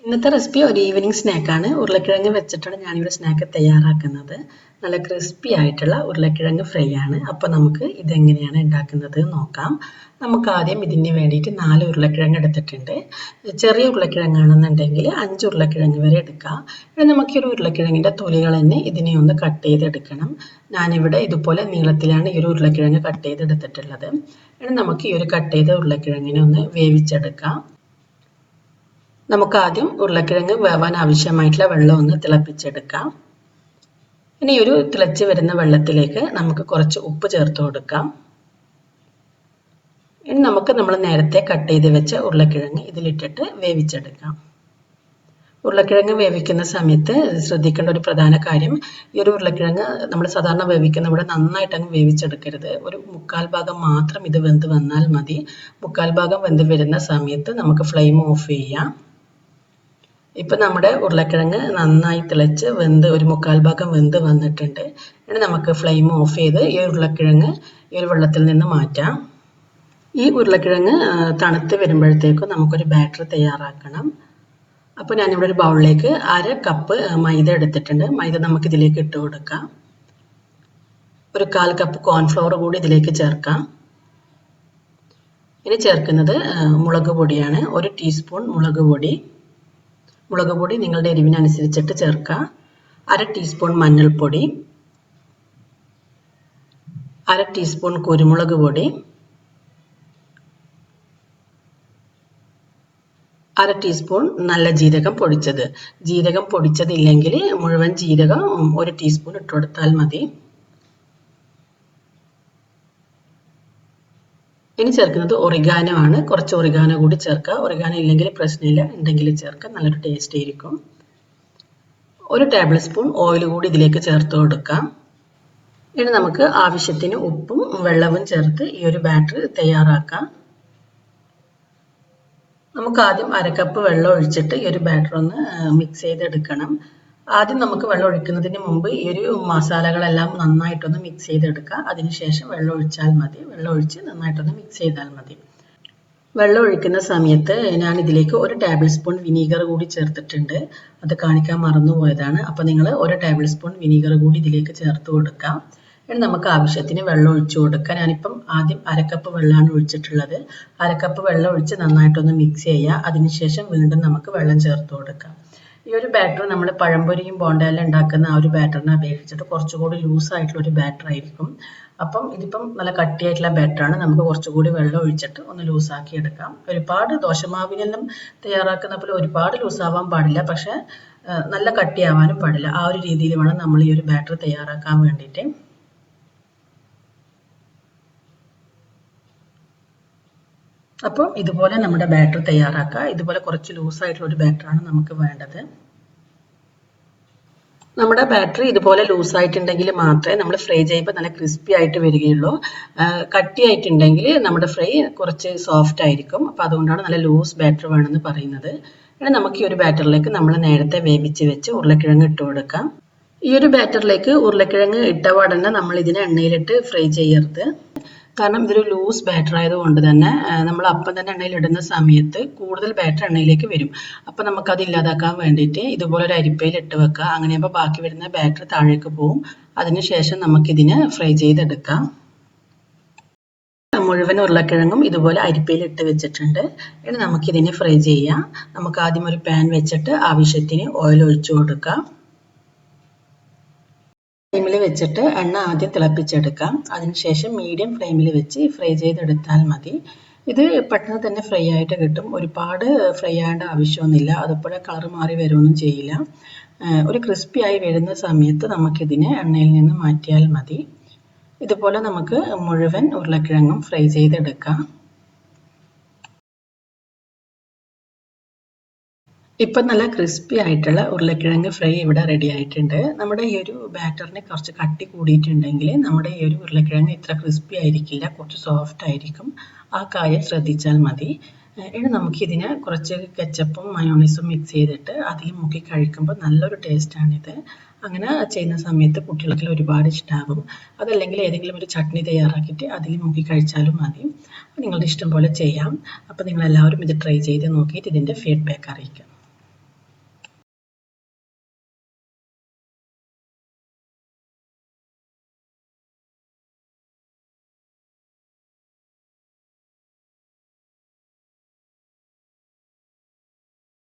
ഇന്നത്തെ റെസിപ്പി ഒരു ഈവനിങ് സ്നാക്കാണ്. ഉരുളക്കിഴങ്ങ് വെച്ചിട്ടാണ് ഞാനിവിടെ സ്നാക്ക് തയ്യാറാക്കുന്നത്. നല്ല ക്രിസ്പി ആയിട്ടുള്ള ഉരുളക്കിഴങ്ങ് ഫ്രൈ ആണ്. അപ്പോൾ നമുക്ക് ഇതെങ്ങനെയാണ് ഉണ്ടാക്കുന്നത് നോക്കാം. നമുക്ക് ആദ്യം ഇതിന് വേണ്ടിയിട്ട് 4 ഉരുളക്കിഴങ്ങ് എടുത്തിട്ടുണ്ട്. ചെറിയ ഉരുളക്കിഴങ്ങാണെന്നുണ്ടെങ്കിൽ 5 ഉരുളക്കിഴങ്ങ് വരെ എടുക്കാം. ഇനി നമുക്ക് ഈ ഒരു ഉരുളക്കിഴങ്ങിൻ്റെ തൊലികൾ തന്നെ ഇതിനെ ഒന്ന് കട്ട് ചെയ്തെടുക്കണം. ഞാനിവിടെ ഇതുപോലെ നീളത്തിലാണ് ഈ ഒരു ഉരുളക്കിഴങ്ങ് കട്ട് ചെയ്തെടുത്തിട്ടുള്ളത്. ഇനി നമുക്ക് ഈ ഒരു കട്ട് ചെയ്ത ഉരുളക്കിഴങ്ങിനെ ഒന്ന് വേവിച്ചെടുക്കാം. നമുക്ക് ആദ്യം ഉരുളക്കിഴങ്ങ് വേവാൻ ആവശ്യമായിട്ടുള്ള വെള്ളം ഒന്ന് തിളപ്പിച്ചെടുക്കാം. ഇനി ഒരു തിളച്ച് വരുന്ന വെള്ളത്തിലേക്ക് നമുക്ക് കുറച്ച് ഉപ്പ് ചേർത്ത് കൊടുക്കാം. ഇനി നമുക്ക് നമ്മൾ നേരത്തെ കട്ട് ചെയ്ത് വെച്ച ഉരുളക്കിഴങ്ങ് ഇതിലിട്ടിട്ട് വേവിച്ചെടുക്കാം. ഉരുളക്കിഴങ്ങ് വേവിക്കുന്ന സമയത്ത് ശ്രദ്ധിക്കേണ്ട ഒരു പ്രധാന കാര്യം, ഈ ഒരു ഉരുളക്കിഴങ്ങ് നമ്മൾ സാധാരണ വേവിക്കുന്ന ഇവിടെ നന്നായിട്ട് അങ്ങ് വേവിച്ചെടുക്കരുത്. ഒരു 1/4 ഭാഗം മാത്രം ഇത് വെന്ത് വന്നാൽ മതി. 1/4 ഭാഗം വെന്ത് വരുന്ന സമയത്ത് നമുക്ക് ഫ്ലെയിം ഓഫ് ചെയ്യാം. ഇപ്പം നമ്മുടെ ഉരുളക്കിഴങ്ങ് നന്നായി തിളച്ച് വെന്ത് ഒരു 1/4 ഭാഗം വെന്ത് വന്നിട്ടുണ്ട്. ഇനി നമുക്ക് ഫ്ലെയിം ഓഫ് ചെയ്ത് ഈ ഉരുളക്കിഴങ്ങ് ഈ ഒരു വെള്ളത്തിൽ നിന്ന് മാറ്റാം. ഈ ഉരുളക്കിഴങ്ങ് തണുത്ത് വരുമ്പോഴത്തേക്കും നമുക്കൊരു ബാറ്റർ തയ്യാറാക്കണം. അപ്പോൾ ഞാനിവിടെ ഒരു ബൗളിലേക്ക് 1/2 കപ്പ് മൈദ എടുത്തിട്ടുണ്ട്. മൈദ നമുക്ക് ഇതിലേക്ക് ഇട്ട് കൊടുക്കാം. ഒരു 1/4 കപ്പ് കോൺഫ്ലവർ കൂടി ഇതിലേക്ക് ചേർക്കാം. ഇനി ചേർക്കുന്നത് മുളക് പൊടിയാണ്. 1 ടീസ്പൂൺ മുളക് പൊടി. മുളക് പൊടി നിങ്ങളുടെ എരിവിനനുസരിച്ചിട്ട് ചേർക്കുക. 1/2 ടീസ്പൂൺ മഞ്ഞൾപ്പൊടി, 1/2 ടീസ്പൂൺ കുരുമുളക് പൊടി, 1/2 ടീസ്പൂൺ നല്ല ജീരകം പൊടിച്ചത്. ജീരകം പൊടിച്ചതില്ലെങ്കിൽ മുഴുവൻ ജീരകം 1 ടീസ്പൂൺ ഇട്ട് കൊടുത്താൽ മതി. ഇനി ചേർക്കുന്നത് ഒറിഗാനോ ആണ്. കുറച്ച് ഒറിഗാനോ കൂടി ചേർക്കുക. ഒറിഗാനോ ഇല്ലെങ്കിൽ പ്രശ്നമില്ല, ഉണ്ടെങ്കിൽ ചേർക്കുക, നല്ലൊരു ടേസ്റ്റ് ആയിരിക്കും. 1 ടേബിൾ സ്പൂൺ ഓയിൽ കൂടി ഇതിലേക്ക് ചേർത്ത് കൊടുക്കാം. ഇനി നമുക്ക് ആവശ്യത്തിന് ഉപ്പും വെള്ളവും ചേർത്ത് ഈ ഒരു ബാറ്റർ തയ്യാറാക്കാം. നമുക്ക് ആദ്യം 1/2 കപ്പ് വെള്ളം ഒഴിച്ചിട്ട് ഈ ഒരു ബാറ്റർ ഒന്ന് മിക്സ് ചെയ്തെടുക്കണം. ആദ്യം നമുക്ക് വെള്ളം ഒഴിക്കുന്നതിന് മുമ്പ് ഈ ഒരു മസാലകളെല്ലാം നന്നായിട്ടൊന്ന് മിക്സ് ചെയ്തെടുക്കുക. അതിനുശേഷം വെള്ളം ഒഴിച്ചാൽ മതി. വെള്ളം ഒഴിച്ച് നന്നായിട്ടൊന്ന് മിക്സ് ചെയ്താൽ മതി. വെള്ളം ഒഴിക്കുന്ന സമയത്ത് ഞാൻ ഇതിലേക്ക് 1 ടേബിൾ സ്പൂൺ വിനീഗർ കൂടി ചേർത്തിട്ടുണ്ട്. അത് കാണിക്കാൻ മറന്നുപോയതാണ്. അപ്പോൾ നിങ്ങൾ 1 ടേബിൾ സ്പൂൺ വിനീഗർ കൂടി ഇതിലേക്ക് ചേർത്ത് കൊടുക്കാം. ഇനി നമുക്ക് ആവശ്യത്തിന് വെള്ളം ഒഴിച്ചു കൊടുക്കാം. ഞാനിപ്പം ആദ്യം 1/2 കപ്പ് വെള്ളമാണ് ഒഴിച്ചിട്ടുള്ളത്. 1/2 കപ്പ് വെള്ളം ഒഴിച്ച് നന്നായിട്ടൊന്ന് മിക്സ് ചെയ്യുക. അതിനുശേഷം വീണ്ടും നമുക്ക് വെള്ളം ചേർത്ത് കൊടുക്കാം. ഈ ഒരു ബാറ്റർ നമ്മൾ പഴംപൊരിയും ബോണ്ടയെല്ലാം ഉണ്ടാക്കുന്ന ആ ഒരു ബാറ്ററിനെ അപേക്ഷിച്ചിട്ട് കുറച്ചുകൂടി ലൂസായിട്ടുള്ള ഒരു ബാറ്റർ ആയിരിക്കും. അപ്പം ഇതിപ്പം നല്ല കട്ടിയായിട്ടുള്ള ബാറ്ററാണ്. നമുക്ക് കുറച്ചുകൂടി വെള്ളം ഒഴിച്ചിട്ട് ഒന്ന് ലൂസാക്കി എടുക്കാം. ഒരുപാട് ദോശമാവിനെല്ലാം തയ്യാറാക്കുന്ന പോലെ ഒരുപാട് ലൂസാവാൻ പാടില്ല, പക്ഷേ നല്ല കട്ടിയാവാനും പാടില്ല. ആ ഒരു രീതിയിൽ വേണം നമ്മൾ ഈ ഒരു ബാറ്റർ തയ്യാറാക്കാൻ വേണ്ടിയിട്ട്. അപ്പോൾ ഇതുപോലെ നമ്മുടെ ബാറ്റർ തയ്യാറാക്കുക. ഇതുപോലെ കുറച്ച് ലൂസായിട്ടുള്ള ഒരു ബാറ്ററാണ് നമുക്ക് വേണ്ടത്. നമ്മുടെ ബാറ്റർ ഇതുപോലെ ലൂസായിട്ടുണ്ടെങ്കിൽ മാത്രമേ നമ്മൾ ഫ്രൈ ചെയ്യുമ്പോൾ നല്ല ക്രിസ്പി ആയിട്ട് വരികയുള്ളൂ. കട്ടിയായിട്ടുണ്ടെങ്കിൽ നമ്മുടെ ഫ്രൈ കുറച്ച് സോഫ്റ്റ് ആയിരിക്കും. അപ്പോൾ അതുകൊണ്ടാണ് നല്ല ലൂസ് ബാറ്റർ വേണമെന്ന് പറയുന്നത്. ഇനി നമുക്ക് ഈ ഒരു ബാറ്ററിലേക്ക് നമ്മൾ നേരത്തെ വേവിച്ച് വെച്ച് ഉരുളക്കിഴങ്ങ് ഇട്ട് കൊടുക്കാം. ഈ ഒരു ബാറ്ററിലേക്ക് ഉരുളക്കിഴങ്ങ് ഇട്ട ഉടനെ നമ്മൾ ഇതിനെ എണ്ണയിലിട്ട് ഫ്രൈ ചെയ്യരുത്. കാരണം ഇതൊരു ലൂസ് ബാറ്റർ ആയതുകൊണ്ട് തന്നെ നമ്മൾ അപ്പം തന്നെ എണ്ണയിൽ ഇടുന്ന സമയത്ത് കൂടുതൽ ബാറ്റർ എണ്ണയിലേക്ക് വരും. അപ്പോൾ നമുക്കത് ഇല്ലാതാക്കാൻ വേണ്ടിയിട്ട് ഇതുപോലെ ഒരു അരിപ്പയിൽ ഇട്ട് വെക്കുക. അങ്ങനെയാകുമ്പോൾ ബാക്കി വരുന്ന ബാറ്റർ താഴേക്ക് പോവും. അതിനുശേഷം നമുക്കിതിനെ ഫ്രൈ ചെയ്തെടുക്കാം. മുഴുവൻ ഉരുളക്കിഴങ്ങും ഇതുപോലെ അരിപ്പയിൽ ഇട്ട് വെച്ചിട്ടുണ്ട്. ഇനി നമുക്കിതിനെ ഫ്രൈ ചെയ്യാം. നമുക്ക് ആദ്യം ഒരു പാൻ വെച്ചിട്ട് ആവശ്യത്തിന് ഓയിൽ ഒഴിച്ചു കൊടുക്കാം. ഫ്ലെയിമിൽ വെച്ചിട്ട് എണ്ണ ആദ്യം തിളപ്പിച്ചെടുക്കാം. അതിനുശേഷം മീഡിയം ഫ്ലെയിമിൽ വെച്ച് ഫ്രൈ ചെയ്തെടുത്താൽ മതി. ഇത് പെട്ടെന്ന് തന്നെ ഫ്രൈ ആയിട്ട് കിട്ടും. ഒരുപാട് ഫ്രൈ ആവേണ്ട ആവശ്യമൊന്നുമില്ല. അതുപോലെ കളർ മാറി വരുമൊന്നും ചെയ്യില്ല. ഒരു ക്രിസ്പി ആയി വരുന്ന സമയത്ത് നമുക്കിതിനെ എണ്ണയിൽ നിന്ന് മാറ്റിയാൽ മതി. ഇതുപോലെ നമുക്ക് മുഴുവൻ ഉരുളക്കിഴങ്ങും ഫ്രൈ ചെയ്തെടുക്കാം. ഇപ്പം നല്ല ക്രിസ്പി ആയിട്ടുള്ള ഉരുളക്കിഴങ്ങ് ഫ്രൈ ഇവിടെ റെഡി ആയിട്ടുണ്ട്. നമ്മുടെ ഈ ഒരു ബാറ്ററിന് കുറച്ച് കട്ടി കൂടിയിട്ടുണ്ടെങ്കിൽ നമ്മുടെ ഈ ഒരു ഉരുളക്കിഴങ്ങ് ഇത്ര ക്രിസ്പി ആയിരിക്കില്ല, കുറച്ച് സോഫ്റ്റ് ആയിരിക്കും. ആ കാര്യം ശ്രദ്ധിച്ചാൽ മതി. ഇനി നമുക്കിതിനെ കുറച്ച് കെച്ചപ്പും മയോണൈസും മിക്സ് ചെയ്തിട്ട് അതിൽ മുക്കി കഴിക്കുമ്പോൾ നല്ലൊരു ടേസ്റ്റാണിത്. അങ്ങനെ ചെയ്യുന്ന സമയത്ത് കുട്ടികൾക്ക് ഒരുപാട് ഇഷ്ടമാകും. അതല്ലെങ്കിൽ ഏതെങ്കിലും ഒരു ചട്നി തയ്യാറാക്കിയിട്ട് അതിൽ മുക്കി കഴിച്ചാലും മതി. നിങ്ങളുടെ ഇഷ്ടം പോലെ ചെയ്യാം. അപ്പോൾ നിങ്ങളെല്ലാവരും ഇത് ട്രൈ ചെയ്ത് നോക്കിയിട്ട് ഇതിൻ്റെ ഫീഡ്ബാക്ക് അറിയിക്കാം.